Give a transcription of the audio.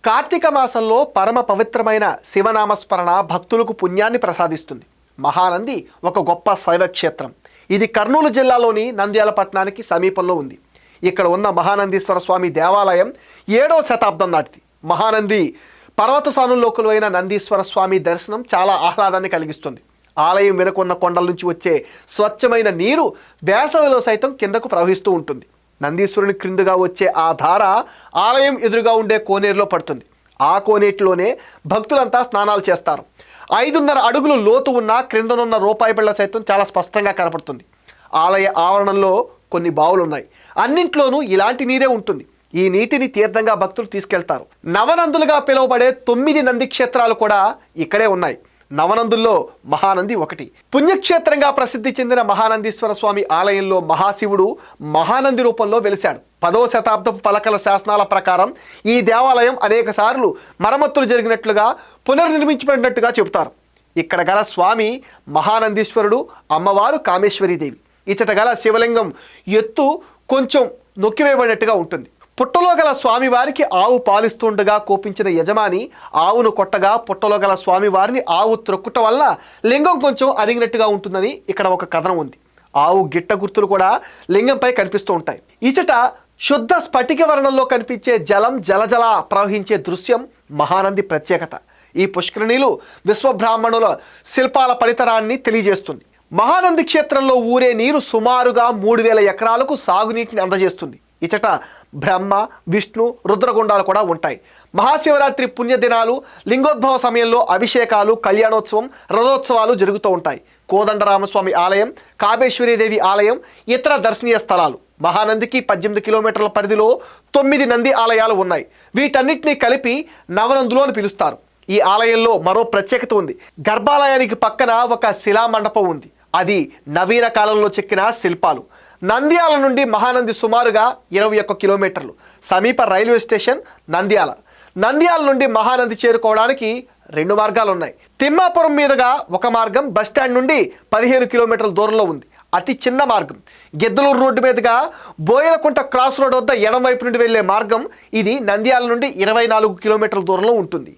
కార్తీక మాసంలో పరమ పవిత్రమైన శివనామస్మరణ భక్తులకు పుణ్యాన్ని ప్రసాదిస్తుంది. మహానంది ఒక గొప్ప శైవ క్షేత్రం. ఇది కర్నూలు జిల్లాలోని నంద్యాల పట్టణానికి సమీపంలో ఉంది. ఇక్కడ ఉన్న మహానందీశ్వర స్వామి దేవాలయం 7వ శతాబ్దం నాటిది. మహానంది పర్వత సానులోకులైన నందీశ్వర స్వామి దర్శనం చాలా ఆహ్లాదాన్ని కలిగిస్తుంది. ఆలయం వెనుకున్న కొండల నుంచి వచ్చే స్వచ్ఛమైన నీరు వేసవిలో సైతం కిందకు ప్రవహిస్తూ ఉంటుంది. నందీశ్వరుని క్రిందుగా వచ్చే ఆ ధార ఆలయం ఎదురుగా ఉండే కోనేరులో పడుతుంది. ఆ కోనేటిలోనే భక్తులంతా స్నానాలు చేస్తారు. 5.5 అడుగులు లోతు ఉన్న క్రిందనున్న రూపాయి బిళ్ళ సైతం చాలా స్పష్టంగా కనపడుతుంది. ఆలయ ఆవరణంలో కొన్ని బావులు ఉన్నాయి. అన్నింట్లోనూ ఇలాంటి నీరే ఉంటుంది. ఈ నీటిని తీర్థంగా భక్తులు తీసుకెళ్తారు. నవనందులుగా పిలువబడే 9 నంది క్షేత్రాలు కూడా ఇక్కడే ఉన్నాయి. నవనందుల్లో మహానంది ఒకటి. పుణ్యక్షేత్రంగా ప్రసిద్ధి చెందిన మహానందీశ్వర స్వామి ఆలయంలో మహాశివుడు మహానంది రూపంలో వెలిశాడు. 10వ శతాబ్దపు పలకల శాసనాల ప్రకారం ఈ దేవాలయం అనేక సార్లు మరమ్మతులు జరిగినట్లుగా పునర్నిర్మించబడినట్టుగా చెబుతారు. ఇక్కడ గల స్వామి మహానందీశ్వరుడు, అమ్మవారు కామేశ్వరీదేవి. ఇచ్చట గల శివలింగం ఎత్తు కొంచెం నొక్కివేయబడినట్టుగా ఉంటుంది. పుట్టలో గల స్వామివారికి ఆవు పాలిస్తుండగా కోపించిన యజమాని ఆవును కొట్టగా పుట్టలో గల స్వామివారిని ఆవు త్రొక్కుట వల్ల లింగం కొంచెం అరిగినట్టుగా ఉంటుందని ఇక్కడ ఒక కథనం ఉంది. ఆవు గిట్ట గుర్తులు కూడా లింగంపై కనిపిస్తూ ఉంటాయి. ఇచట శుద్ధ స్ఫటిక వర్ణంలో కనిపించే జలం జలజల ప్రవహించే దృశ్యం మహానంది ప్రత్యేకత. ఈ పుష్కరిణీలు విశ్వబ్రాహ్మణుల శిల్పాల పనితనాన్ని తెలియజేస్తుంది. మహానంది క్షేత్రంలో ఊరే నీరు సుమారుగా 3000 ఎకరాలకు సాగునీటిని అందజేస్తుంది. ఇచట బ్రహ్మ, విష్ణు, రుద్రగుండాలు కూడా ఉంటాయి. మహాశివరాత్రి పుణ్యదినాలు, లింగోద్భవ సమయంలో అభిషేకాలు, కళ్యాణోత్సవం, రథోత్సవాలు జరుగుతూ ఉంటాయి. కోదండరామస్వామి ఆలయం, కామేశ్వరీదేవి ఆలయం, ఇతర దర్శనీయ స్థలాలు. మహానందికి 18 కిలోమీటర్ల పరిధిలో 9 నంది ఆలయాలు ఉన్నాయి. వీటన్నిటినీ కలిపి నవనందులు అని పిలుస్తారు. ఈ ఆలయంలో మరో ప్రత్యేకత ఉంది. గర్భాలయానికి పక్కన ఒక శిలామండపం ఉంది. అది నవీన కాలంలో చెక్కిన శిల్పాలు. నంద్యాల నుండి మహానంది సుమారుగా 21 కిలోమీటర్లు. సమీప రైల్వే స్టేషన్ నంద్యాల. నంద్యాల నుండి మహానంది చేరుకోవడానికి 2 మార్గాలు ఉన్నాయి. తిమ్మాపురం మీదుగా ఒక మార్గం బస్టాండ్ నుండి 15 కిలోమీటర్ల దూరంలో ఉంది. అతి చిన్న మార్గం గిద్దలూరు రోడ్డు మీదుగా బోయలకుంట క్రాస్ రోడ్ వద్ద ఎడమ వైపు నుండి వెళ్లే మార్గం. ఇది నంద్యాల నుండి 24 కిలోమీటర్ల దూరంలో ఉంటుంది.